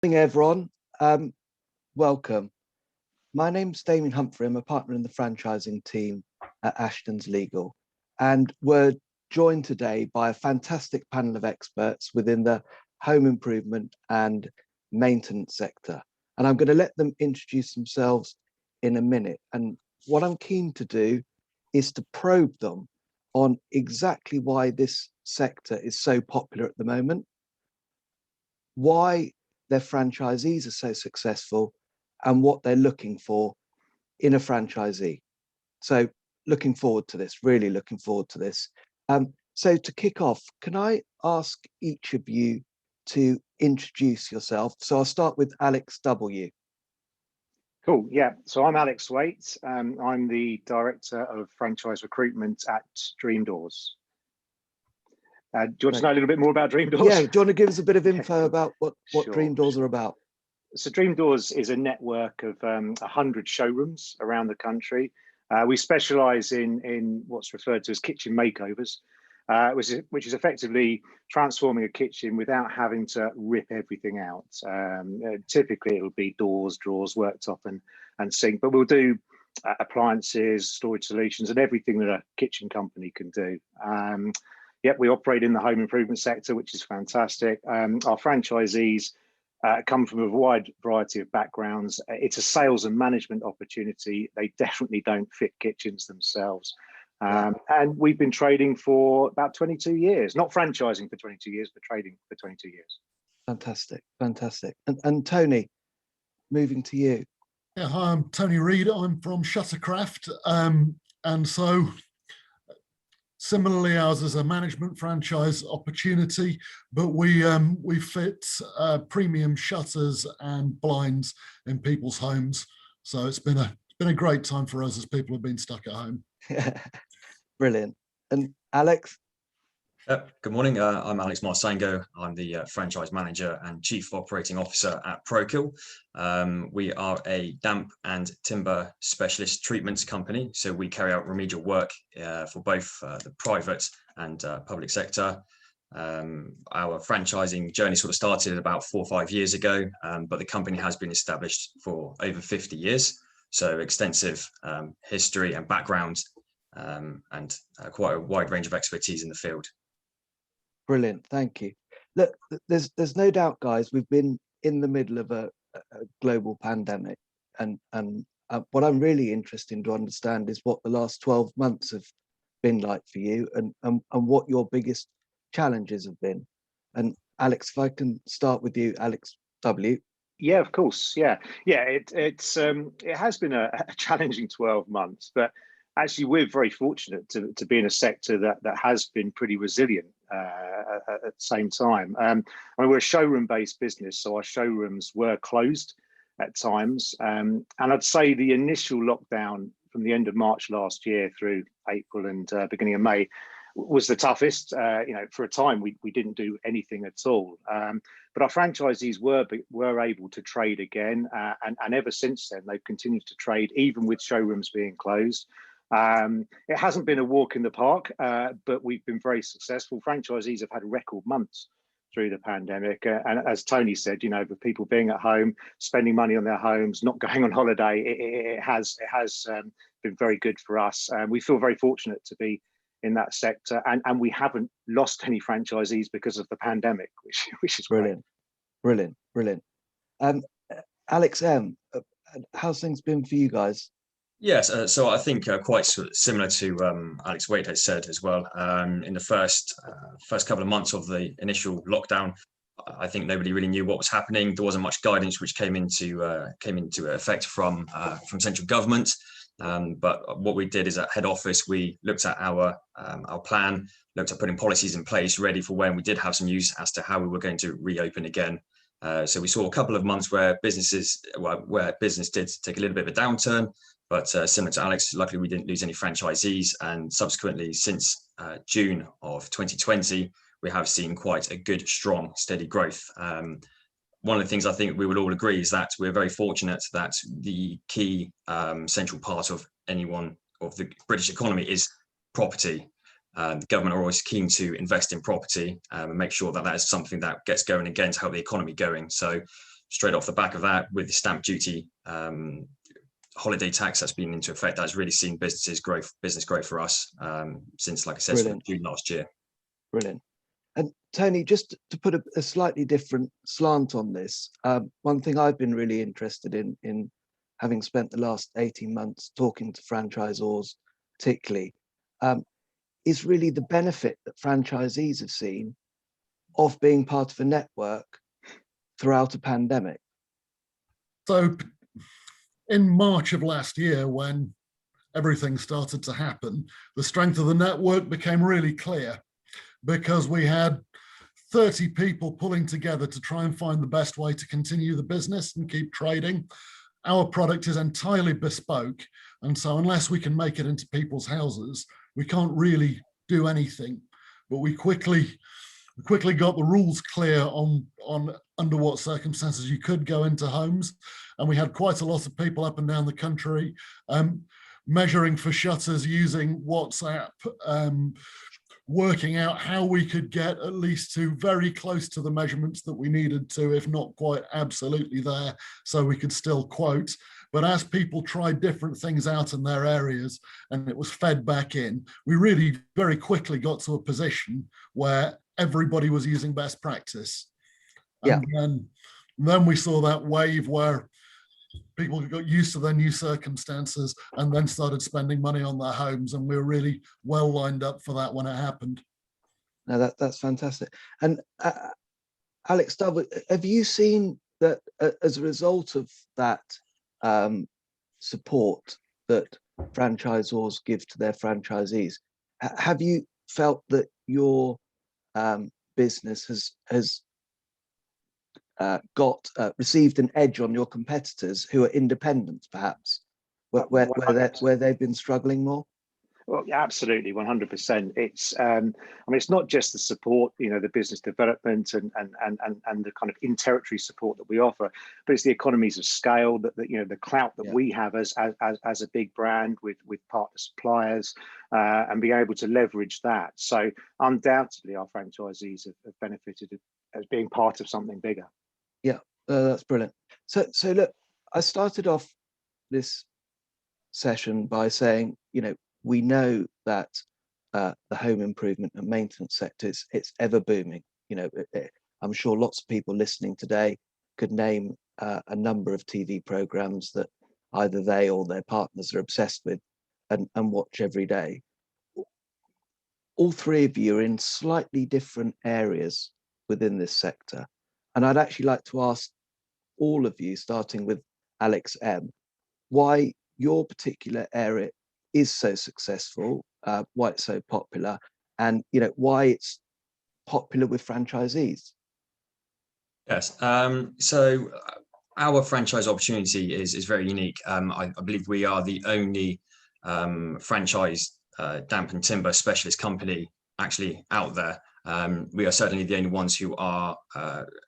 Morning, everyone. Welcome. My name's Damian Humphrey. I'm a partner in the franchising team at Ashton's Legal, and we're joined today by a fantastic panel of experts within the home improvement and maintenance sector. And I'm going to let them introduce themselves in a minute. And what I'm keen to do is to probe them on exactly why this sector is so popular at the moment, why their franchisees are so successful, and what they're looking for in a franchisee. So looking forward to this, really looking forward to this. So to kick off, can I ask each of you to introduce yourself? So I'll start with Alex W. Cool, yeah. So I'm Alex Waite. I'm the Director of Franchise Recruitment at Dream Doors. Do you want to know a little bit more about Dream Doors? Yeah, do you want to give us a bit of info about what Sure. Dream Doors are about? So Dream Doors is a network of 100 showrooms around the country. We specialise in what's referred to as kitchen makeovers, which is effectively transforming a kitchen without having to rip everything out. Typically, it'll be doors, drawers, worktop, and sink, but we'll do appliances, storage solutions, and everything that a kitchen company can do. Yep, we operate in the home improvement sector, which is fantastic. Our franchisees come from a wide variety of backgrounds. It's a sales and management opportunity. They definitely don't fit kitchens themselves. And we've been trading for about 22 years, not franchising for 22 years, but trading for 22 years. Fantastic, fantastic. And Tony, moving to you. Yeah, hi, I'm Tony Reid. I'm from Shuttercraft. And so similarly, ours is a management franchise opportunity, but we fit premium shutters and blinds in people's homes. So it's been a great time for us as people have been stuck at home. Brilliant. And Alex? Good morning. I'm Alex Marsango. I'm the franchise manager and chief operating officer at Prokil. We are a damp and timber specialist treatments company. So we carry out remedial work for both the private and public sector. Our franchising journey sort of started about 4 or 5 years ago, but the company has been established for over 50 years. So extensive history and background and quite a wide range of expertise in the field. Brilliant, thank you. Look, there's no doubt, guys, we've been in the middle of a global pandemic, and what I'm really interested to understand is what the last 12 months have been like for you, and what your biggest challenges have been. And Alex, if I can start with you, Alex W. Yeah, of course. Yeah. It has been a challenging 12 months, but actually we're very fortunate to be in a sector that has been pretty resilient at the same time. I mean, we're a showroom-based business, so our showrooms were closed at times. And I'd say the initial lockdown from the end of March last year through April and beginning of May was the toughest. For a time we didn't do anything at all. But our franchisees were able to trade again, and ever since then they've continued to trade even with showrooms being closed. It hasn't been a walk in the park, but we've been very successful. Franchisees have had record months through the pandemic, and as Tony said, with people being at home, spending money on their homes, not going on holiday, it has been very good for us. We feel very fortunate to be in that sector, and we haven't lost any franchisees because of the pandemic, which is brilliant. Great. Brilliant. Alex M, how's things been for you guys? Yes, so I think quite similar to Alex Waite has said as well. In the first couple of months of the initial lockdown, I think nobody really knew what was happening. There wasn't much guidance which came into effect from central government. But what we did is at head office, we looked at our plan, looked at putting policies in place ready for when we did have some news as to how we were going to reopen again. So we saw a couple of months where business did take a little bit of a downturn. But similar to Alex, luckily we didn't lose any franchisees, and subsequently since June of 2020, we have seen quite a good, strong, steady growth. One of the things I think we would all agree is that we're very fortunate that the key central part of the British economy is property. The government are always keen to invest in property and make sure that is something that gets going again to help the economy going. So straight off the back of that, with the stamp duty holiday tax that's been into effect, that's really seen business growth for us since, like I said, sort of June last year. Brilliant. And Tony, just to put a slightly different slant on this, one thing I've been really interested in having spent the last 18 months talking to franchisors particularly, is really the benefit that franchisees have seen of being part of a network throughout a pandemic. So in March of last year, when everything started to happen, the strength of the network became really clear, because we had 30 people pulling together to try and find the best way to continue the business and keep trading. Our product is entirely bespoke, and so unless we can make it into people's houses, we can't really do anything. But we quickly got the rules clear on under what circumstances you could go into homes, and we had quite a lot of people up and down the country measuring for shutters using WhatsApp, working out how we could get at least to very close to the measurements that we needed to, if not quite absolutely there, so we could still quote. But as people tried different things out in their areas and it was fed back in, we really very quickly got to a position where everybody was using best practice. Yeah. And then we saw that wave where people got used to their new circumstances and then started spending money on their homes, and we were really well lined up for that when it happened. Now that's fantastic. And Alex Dove, have you seen that as a result of that support that franchisors give to their franchisees, have you felt that your business has received an edge on your competitors who are independents, perhaps, where they've been struggling more? Well, yeah, absolutely, 100%. It's, I mean, it's not just the support, the business development and the kind of in-territory support that we offer, but it's the economies of scale, that the clout that we have as a big brand with partner suppliers, and being able to leverage that. So undoubtedly, our franchisees have benefited as being part of something bigger. Yeah, that's brilliant. So look, I started off this session by saying, we know that the home improvement and maintenance sector it's ever booming. I'm sure lots of people listening today could name a number of TV programs that either they or their partners are obsessed with and watch every day. All three of you are in slightly different areas within this sector, and I'd actually like to ask all of you, starting with Alex M, why your particular area is so successful, why it's so popular, and why it's popular with franchisees. Yes, so our franchise opportunity is very unique. I believe we are the only franchise damp and timber specialist company actually out there. We are certainly the only ones who are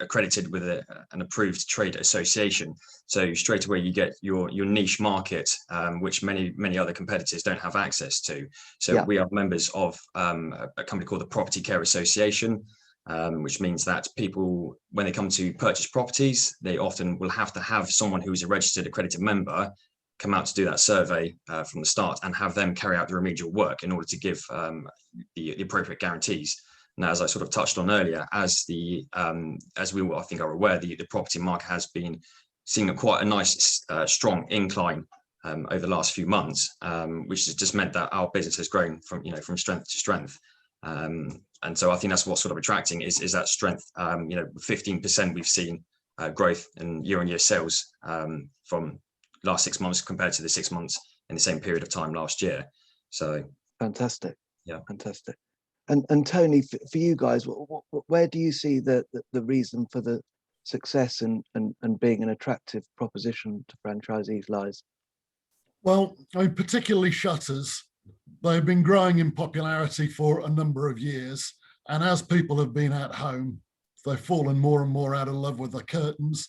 accredited with an approved trade association. So straight away you get your niche market, which many other competitors don't have access to. So we are members of a company called the Property Care Association, which means that people, when they come to purchase properties, they often will have to have someone who is a registered accredited member come out to do that survey from the start and have them carry out the remedial work in order to give the appropriate guarantees. Now, as I sort of touched on earlier, as we all, I think, are aware, the property market has been seeing quite a nice, strong incline over the last few months, which has just meant that our business has grown from strength to strength. And so I think that's what's sort of attracting is that strength. 15% we've seen growth in year-on-year sales from last 6 months compared to the 6 months in the same period of time last year. So fantastic. Yeah, fantastic. And Tony, for you guys, where do you see the reason for the success and being an attractive proposition to franchisees lies? Well, particularly shutters, they've been growing in popularity for a number of years. And as people have been at home, they've fallen more and more out of love with the curtains.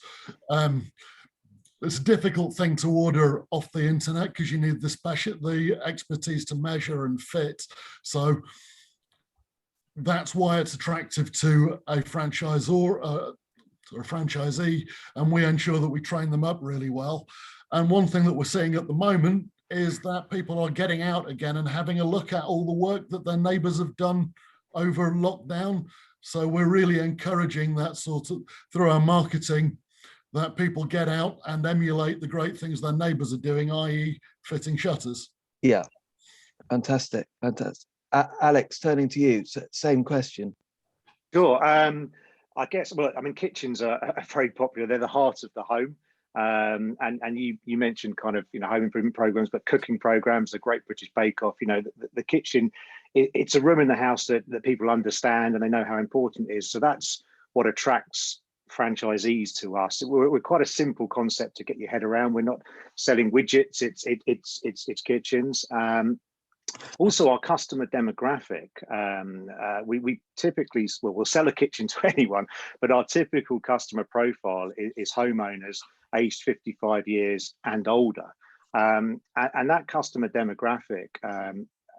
It's a difficult thing to order off the internet because you need the expertise to measure and fit. So that's why it's attractive to a franchisor, or a franchisee, and we ensure that we train them up really well. And one thing that we're seeing at the moment is that people are getting out again and having a look at all the work that their neighbours have done over lockdown. So we're really encouraging that sort of, through our marketing, that people get out and emulate the great things their neighbours are doing, i.e. fitting shutters. Yeah, fantastic, fantastic. Alex, turning to you, same question. Sure. I guess, well, I mean, kitchens are very popular. They're the heart of the home. And you mentioned kind of, home improvement programs, but cooking programs, the Great British Bake Off, the kitchen, it's a room in the house that people understand and they know how important it is. So that's what attracts franchisees to us. We're quite a simple concept to get your head around. We're not selling widgets. It's kitchens. Also, our customer demographic, we typically, we'll sell a kitchen to anyone, but our typical customer profile is homeowners aged 55 years and older. And that customer demographic are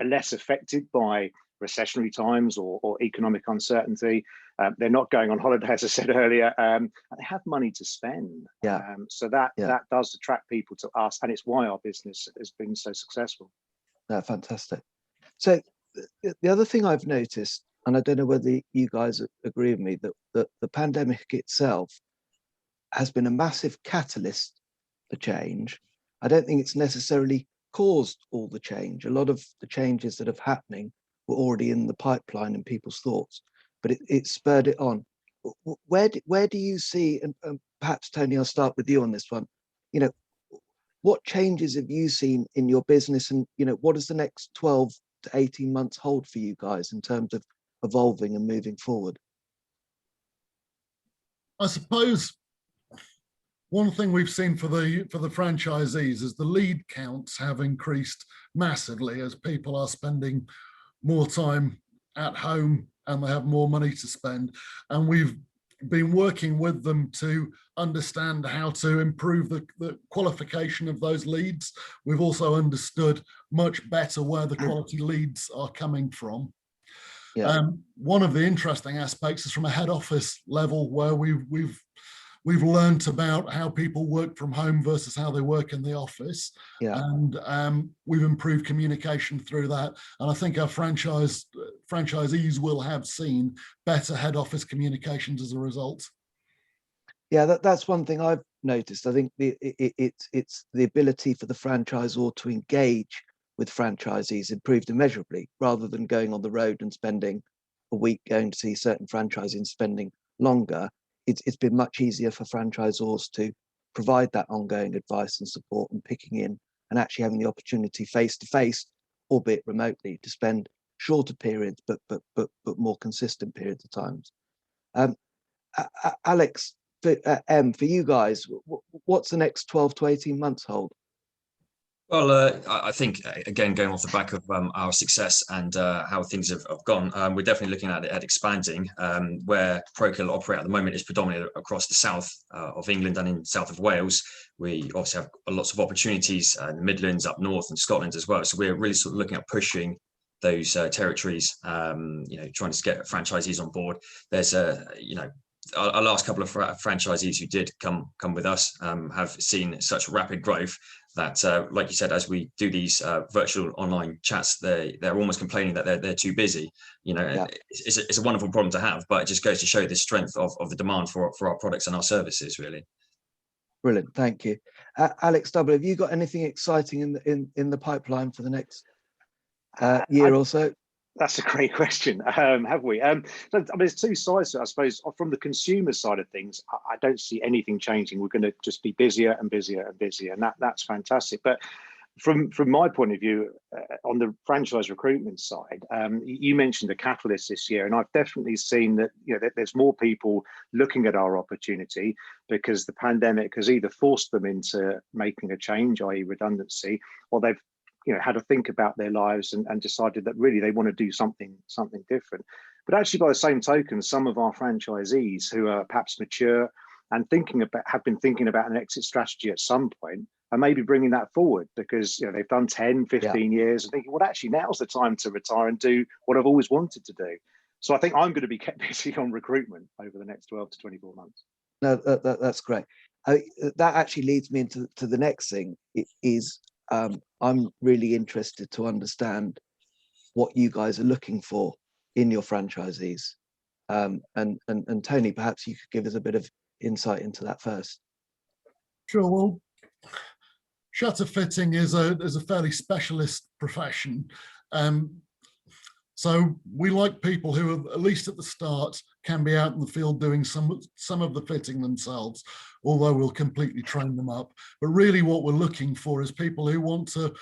less affected by recessionary times or economic uncertainty. They're not going on holiday, as I said earlier. They have money to spend. Yeah. So that does attract people to us, and it's why our business has been so successful. No, fantastic. So the other thing I've noticed, and I don't know whether you guys agree with me, that the pandemic itself has been a massive catalyst for change. I don't think it's necessarily caused all the change. A lot of the changes that are happening were already in the pipeline in people's thoughts, but it spurred it on. Where do you see, and perhaps Tony, I'll start with you on this one, what changes have you seen in your business, and what does the next 12 to 18 months hold for you guys in terms of evolving and moving forward? I suppose one thing we've seen for the franchisees is the lead counts have increased massively as people are spending more time at home and they have more money to spend. And we've been working with them to understand how to improve the qualification of those leads. We've also understood much better where the quality leads are coming from. Yeah. One of the interesting aspects is from a head office level, where we've learned about how people work from home versus how they work in the office. Yeah. And we've improved communication through that. And I think our franchisees will have seen better head office communications as a result. Yeah, that's one thing I've noticed. I think it's the ability for the franchisor to engage with franchisees improved immeasurably, rather than going on the road and spending a week going to see certain franchisees and spending longer. It's been much easier for franchisors to provide that ongoing advice and support, and picking in and actually having the opportunity face to face, albeit remotely, to spend shorter periods but more consistent periods of times. Alex, for you guys, what's the next 12 to 18 months hold? Well, I think, again, going off the back of our success and how things have gone, we're definitely looking at expanding. Where Prokil operate at the moment is predominantly across the south of England and in south of Wales. We obviously have lots of opportunities in the Midlands, up north, and Scotland as well. So we're really sort of looking at pushing those territories, trying to get franchisees on board. There's our last couple of franchisees who did come with us have seen such rapid growth that, like you said, as we do these virtual online chats, they're almost complaining that they're too busy. Yeah. It's a wonderful problem to have, but it just goes to show the strength of the demand for our products and our services, really. Brilliant, thank you. Alex Double, have you got anything exciting in the pipeline for the next year or so? That's a great question. Have we? So, there's two sides to it, I suppose. From the consumer side of things, I don't see anything changing. We're going to just be busier and busier and busier, and that's fantastic. But from my point of view, on the franchise recruitment side, you mentioned the catalyst this year, and I've definitely seen that that there's more people looking at our opportunity, because the pandemic has either forced them into making a change, i.e. redundancy, or they've had to think about their lives and decided that really they want to do something different. But actually, by the same token, some of our franchisees who are perhaps mature and have been thinking about an exit strategy at some point, are maybe bringing that forward, because they've done 10, 15 years and thinking, well, actually now's the time to retire and do what I've always wanted to do. So I think I'm going to be kept busy on recruitment over the next 12 to 24 months. No, that's great. That actually leads me into the next thing. I'm really interested to understand what you guys are looking for in your franchisees. And Tony, perhaps you could give us a bit of insight into that first. Sure. Well, shutter fitting is a fairly specialist profession. So we like people who, at least at the start, can be out in the field doing some of the fitting themselves, although we'll completely train them up. But really what we're looking for is people who want to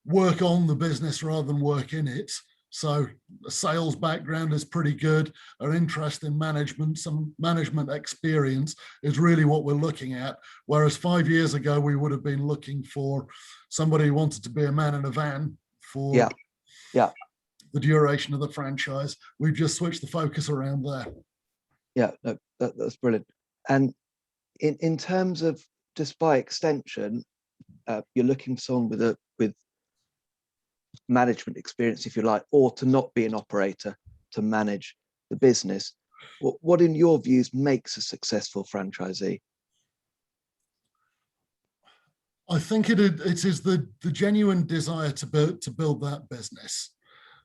work on the business rather than work in it. So a sales background is pretty good. Our interest in management, some management experience is really what we're looking at. Whereas 5 years ago, we would have been looking for somebody who wanted to be a man in a van for the duration of the franchise. We've just switched the focus around there. Yeah, no, that's brilliant. And in terms of, just by extension, you're looking for someone with management experience, if you like, or to not be an operator, to manage the business. What in your views makes a successful franchisee? I think it is the genuine desire to build that business.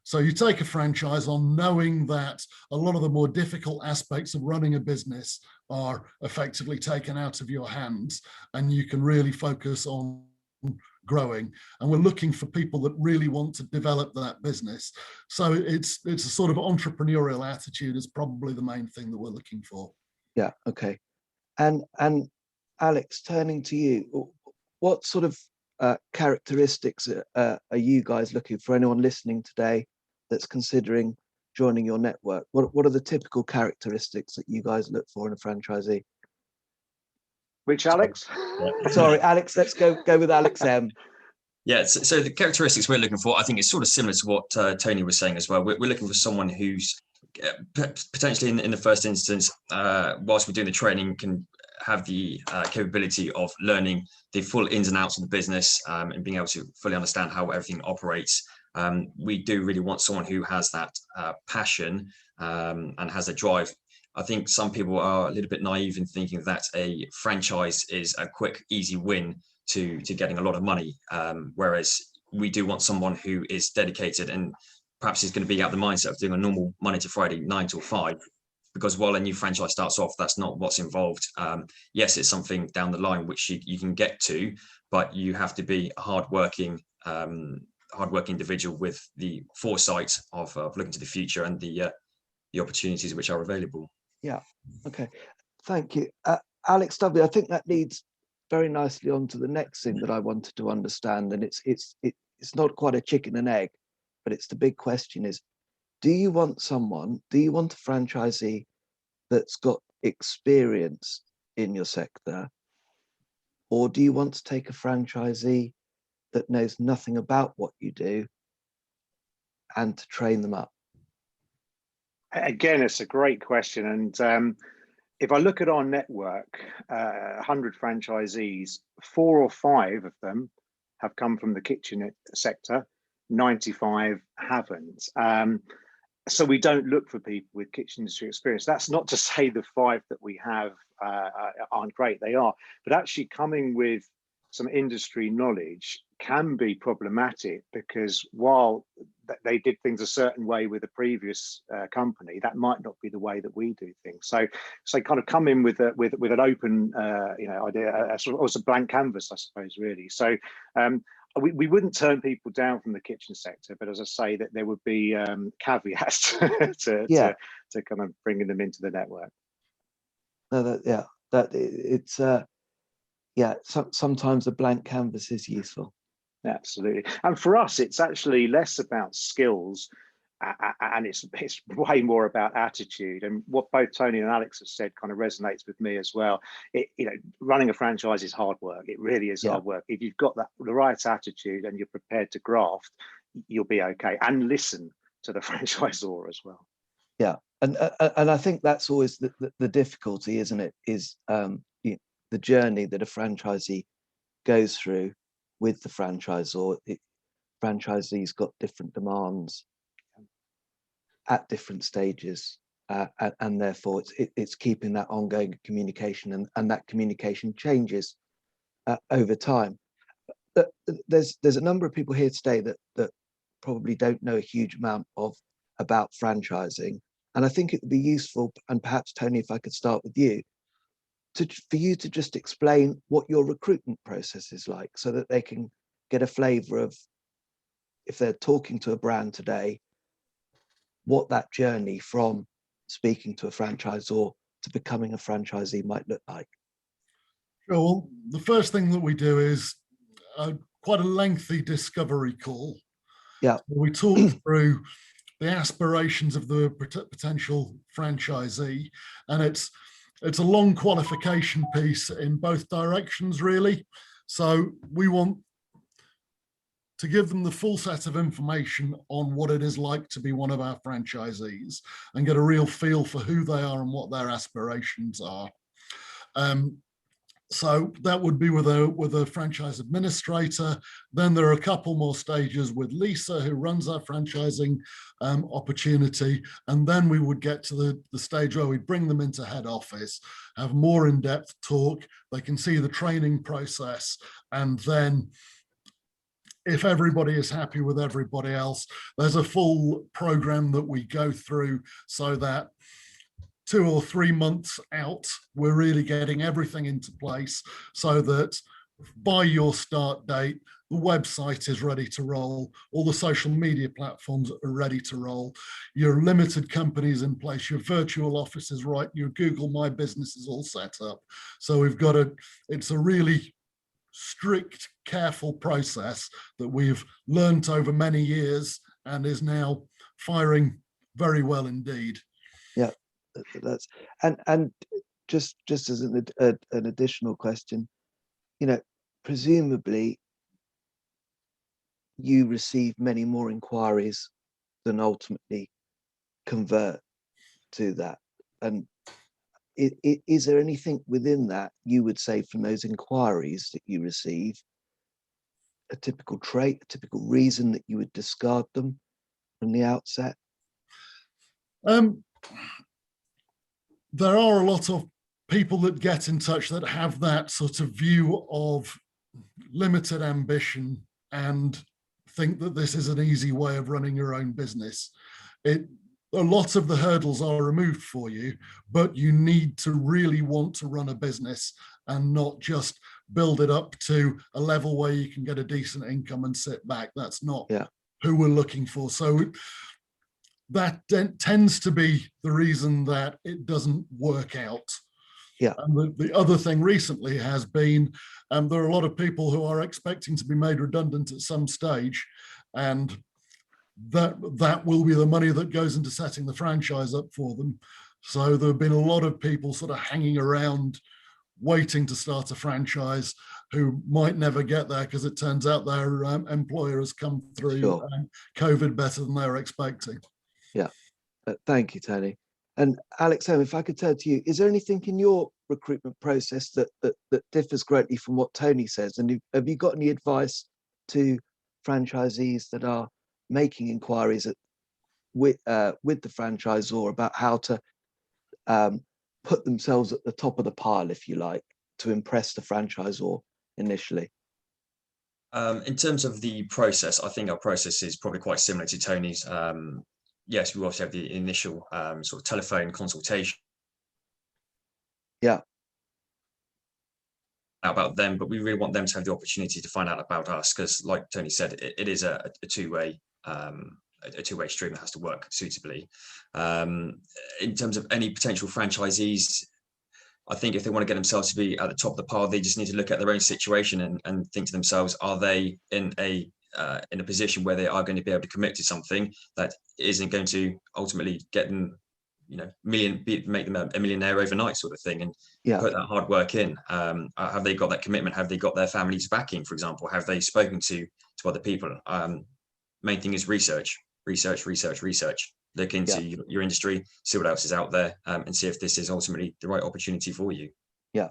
So you take a franchise on knowing that a lot of the more difficult aspects of running a business are effectively taken out of your hands, and you can really focus on growing. And we're looking for people that really want to develop that business. So it's a sort of entrepreneurial attitude is probably the main thing that we're looking for. Yeah, okay. And Alex, turning to you, what sort of characteristics are you guys looking for? Anyone listening today that's considering joining your network? What are the typical characteristics that you guys look for in a franchisee? Which Alex? Sorry, Alex, let's go with Alex M. Yeah, so the characteristics we're looking for, I think it's sort of similar to what Tony was saying as well. We're looking for someone who's potentially in the first instance, whilst we're doing the training, can have the capability of learning the full ins and outs of the business and being able to fully understand how everything operates. We do really want someone who has that passion and has a drive. I think some people are a little bit naive in thinking that a franchise is a quick, easy win to getting a lot of money, whereas we do want someone who is dedicated and perhaps is going to be out the mindset of doing a normal Monday to Friday 9 till 5, because while a new franchise starts off, that's not what's involved. Yes, it's something down the line which you can get to, but you have to be a hardworking individual with the foresight of looking to the future and the opportunities which are available. Yeah, okay, thank you. Alex W., I think that leads very nicely on to the next thing that I wanted to understand, and it's not quite a chicken and egg, but it's the big question is, do you want a franchisee that's got experience in your sector, or do you want to take a franchisee that knows nothing about what you do and to train them up? Again, it's a great question. And if I look at our network, 100 franchisees, 4 or 5 of them have come from the kitchen sector, 95 haven't. So we don't look for people with kitchen industry experience. That's not to say the 5 that we have aren't great, they are, but actually coming with some industry knowledge can be problematic, because while they did things a certain way with a previous company, that might not be the way that we do things. So kind of come in with an open idea, almost a blank canvas, I suppose, really. So we wouldn't turn people down from the kitchen sector, but as I say, that there would be caveats to kind of bringing them into the network. No, sometimes a blank canvas is useful. Absolutely. And for us, it's actually less about skills and it's way more about attitude. And what both Tony and Alex have said kind of resonates with me as well. Running a franchise is hard work. It really is hard work. If you've got the right attitude and you're prepared to graft, you'll be okay. And listen to the franchisor as well. Yeah. And I think that's always the difficulty, isn't it? Is the journey that a franchisee goes through with the franchisor. Franchisees got different demands at different stages and therefore it's keeping that ongoing communication, and that communication changes over time. There's a number of people here today that probably don't know a huge amount about franchising, and I think it would be useful, and perhaps Tony, if I could start with you, for you to just explain what your recruitment process is like, so that they can get a flavour of, if they're talking to a brand today, what that journey from speaking to a franchisor to becoming a franchisee might look like. Sure. Well, the first thing that we do is quite a lengthy discovery call. Yeah. We talk through the aspirations of the potential franchisee, and it's a long qualification piece in both directions, really. So we want to give them the full set of information on what it is like to be one of our franchisees, and get a real feel for who they are and what their aspirations are. So that would be with a franchise administrator. Then there are a couple more stages with Lisa, who runs our franchising opportunity. And then we would get to the stage where we bring them into head office, have more in-depth talk. They can see the training process. And then if everybody is happy with everybody else, there's a full program that we go through, so that 2 or 3 months out, we're really getting everything into place, so that by your start date, the website is ready to roll, all the social media platforms are ready to roll, your limited companies in place, your virtual office is right, your Google My Business is all set up. So it's a really strict, careful process that we've learnt over many years and is now firing very well indeed. Yeah. That's and just as an additional question, presumably you receive many more inquiries than ultimately convert to that. And is there anything within that you would say from those inquiries that you receive, a typical trait, a typical reason that you would discard them from the outset? There are a lot of people that get in touch that have that sort of view of limited ambition and think that this is an easy way of running your own business. A lot of the hurdles are removed for you, but you need to really want to run a business and not just build it up to a level where you can get a decent income and sit back. That's not who we're looking for. So that tends to be the reason that it doesn't work out. Yeah. And the other thing recently has been, there are a lot of people who are expecting to be made redundant at some stage, and that will be the money that goes into setting the franchise up for them. So there have been a lot of people sort of hanging around waiting to start a franchise who might never get there because it turns out their employer has come through COVID better than they were expecting. Yeah, thank you, Tony. And Alex, if I could turn to you, is there anything in your recruitment process that differs greatly from what Tony says? And have you got any advice to franchisees that are making inquiries with the franchisor about how to put themselves at the top of the pile, if you like, to impress the franchisor initially? In terms of the process, I think our process is probably quite similar to Tony's. Yes, we also have the initial sort of telephone consultation. Yeah. About them, but we really want them to have the opportunity to find out about us, because, like Tony said, it is a two-way stream that has to work suitably. In terms of any potential franchisees, I think if they want to get themselves to be at the top of the pile, they just need to look at their own situation and think to themselves, are they in a position where they are going to be able to commit to something that isn't going to ultimately get them, make them a millionaire overnight, sort of thing, and put that hard work in. Have they got that commitment? Have they got their family's backing, for example? Have they spoken to other people? Main thing is research. Look into your industry, see what else is out there, and see if this is ultimately the right opportunity for you. Yeah,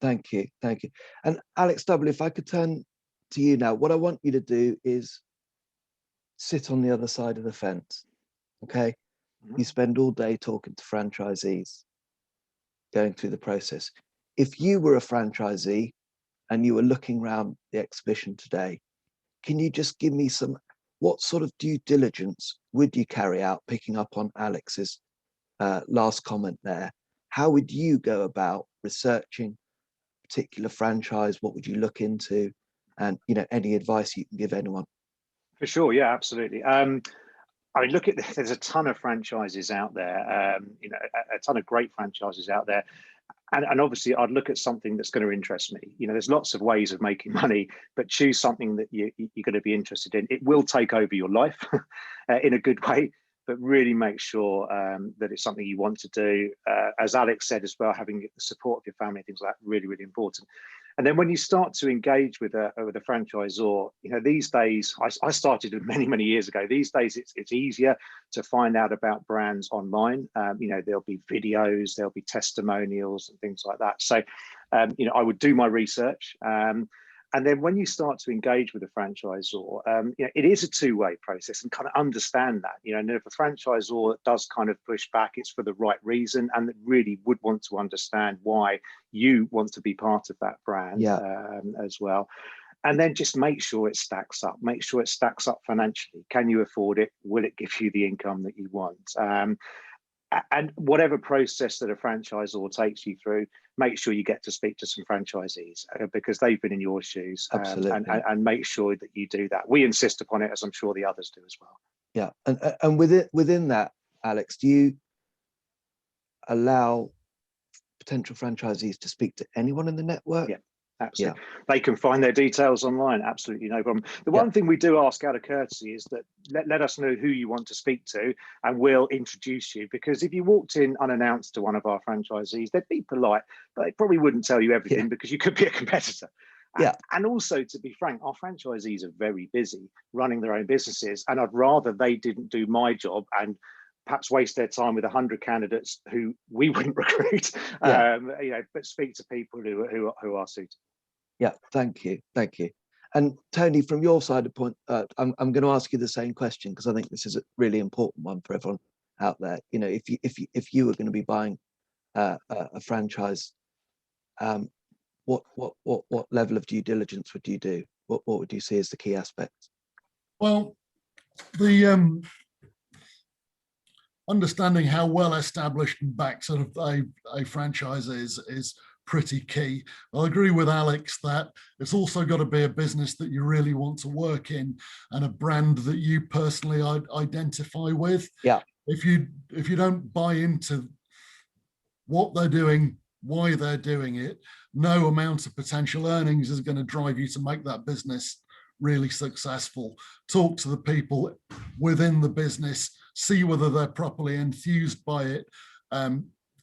thank you. And Alex W., if I could turn to you now, what I want you to do is sit on the other side of the fence, okay? you spend all day talking to franchisees, going through the process. If you were a franchisee and you were looking around the exhibition today, can you just give me what sort of due diligence would you carry out, picking up on Alex's last comment there? How would you go about researching a particular franchise? What would you look into? And, any advice you can give anyone? For sure, yeah, absolutely. I mean, there's a ton of franchises out there, a ton of great franchises out there. And obviously, I'd look at something that's going to interest me. There's lots of ways of making money, but choose something that you're going to be interested in. It will take over your life in a good way, but really make sure that it's something you want to do. As Alex said as well, having the support of your family, things like that, really, really important. And then when you start to engage with a franchisor, these days, I started many, many years ago. These days, it's easier to find out about brands online. There'll be videos, there'll be testimonials and things like that. So, I would do my research. And then when you start to engage with a franchisor, it is a two-way process, and kind of understand that, and if a franchisor does kind of push back, it's for the right reason, and really would want to understand why you want to be part of that brand as well. And then just make sure it stacks up. Make sure it stacks up financially. Can you afford it? Will it give you the income that you want? And whatever process that a franchisor takes you through, make sure you get to speak to some franchisees because they've been in your shoes. And make sure that you do that. We insist upon it, as I'm sure the others do as well. Yeah, and within that, Alex, do you allow potential franchisees to speak to anyone in the network? Yeah. Absolutely. Yeah. They can find their details online. Absolutely no problem. The one thing we do ask out of courtesy is that let us know who you want to speak to and we'll introduce you, because if you walked in unannounced to one of our franchisees, they'd be polite, but they probably wouldn't tell you everything because you could be a competitor. And also, to be frank, our franchisees are very busy running their own businesses, and I'd rather they didn't do my job and perhaps waste their time with 100 candidates who we wouldn't recruit, but speak to people who are suited. Yeah, thank you. And Tony, from your side of the point, I'm going to ask you the same question because I think this is a really important one for everyone out there. If you were going to be buying a franchise, what level of due diligence would you do? What would you see as the key aspects? Well, the understanding how well established and backed sort of a franchise is pretty key. I'll agree with Alex that it's also got to be a business that you really want to work in and a brand that you personally identify with. Yeah. If you don't buy into what they're doing, why they're doing it, no amount of potential earnings is going to drive you to make that business really successful. Talk to the people within the business, see whether they're properly enthused by it,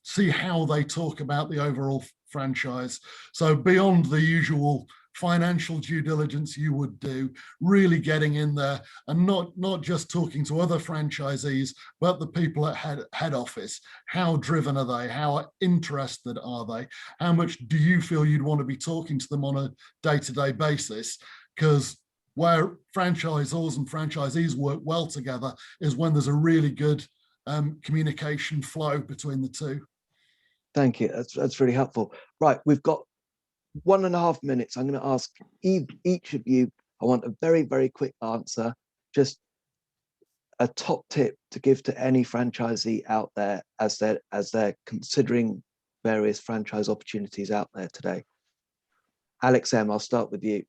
see how they talk about the overall franchise. So beyond the usual financial due diligence you would do, really getting in there and not just talking to other franchisees, but the people at head office. How driven are they? How interested are they? How much do you feel you'd want to be talking to them on a day-to-day basis? Because where franchisors and franchisees work well together is when there's a really good communication flow between the two. Thank you. That's really helpful. Right, we've got 1.5 minutes. I'm going to ask each of you. I want a very, very quick answer. Just a top tip to give to any franchisee out there as they're considering various franchise opportunities out there today. Alex M, I'll start with you.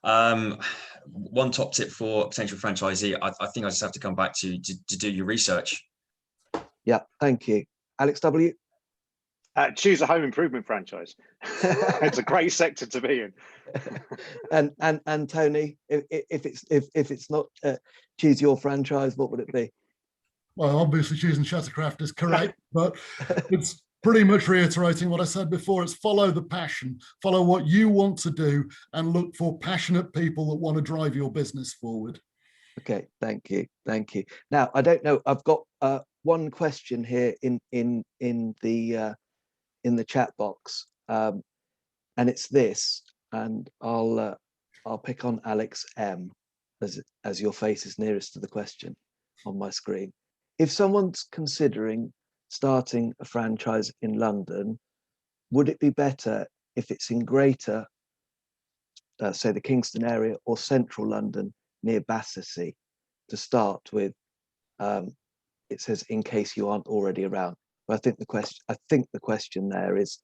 One top tip for potential franchisee, I think I just have to come back to do your research. Yeah, thank you. Alex W. Choose a home improvement franchise. It's a great sector to be in. and Tony, if it's not choose your franchise, what would it be? Well, obviously choosing Shuttercraft is correct, but it's pretty much reiterating what I said before. It's follow the passion, follow what you want to do, and look for passionate people that want to drive your business forward. Okay, thank you. Now, I don't know. I've got one question here in the chat box, and it's this. And I'll pick on Alex M as your face is nearest to the question on my screen. if someone's considering starting a franchise in London, would it be better if it's in greater, say the Kingston area, or central London near Battersea to start with? It says in case you aren't already around. But I think the question there is,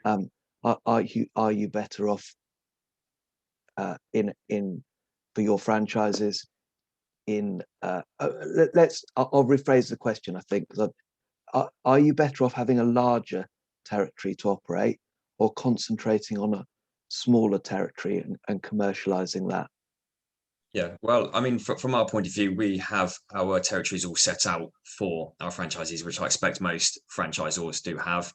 are you better off in for your franchises in I'll rephrase the question, I think, because are you better off having a larger territory to operate, or concentrating on a smaller territory and commercializing that? Yeah, well, I mean, from our point of view, we have our territories all set out for our franchisees, which I expect most franchisors do have.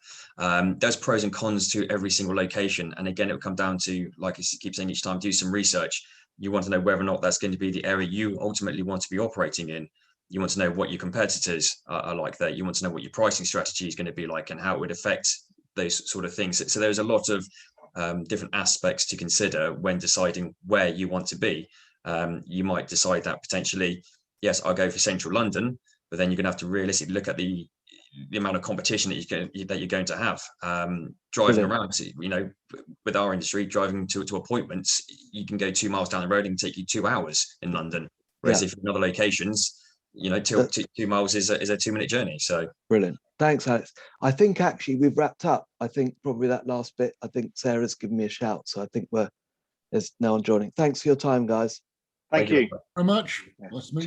There's pros and cons to every single location. And again, it will come down to, like I keep saying each time, do some research. You want to know whether or not that's going to be the area you ultimately want to be operating in. You want to know what your competitors are like there. You want to know what your pricing strategy is going to be like and how it would affect those sort of things. So there's a lot of different aspects to consider when deciding where you want to be. You might decide that potentially, yes, I'll go for central London, but then you're going to have to realistically look at the amount of competition that you're going to have. Driving around, you know, with our industry, driving to appointments, you can go 2 miles down the road and take you 2 hours in London. Whereas if in other locations, you know, 2 miles is a 2-minute journey. So brilliant. Thanks, Alex. I think actually we've wrapped up. I think probably that last bit, I think Sarah's given me a shout. So I think there's no one joining. Thanks for your time, guys. Thank you very much. Nice to meet you.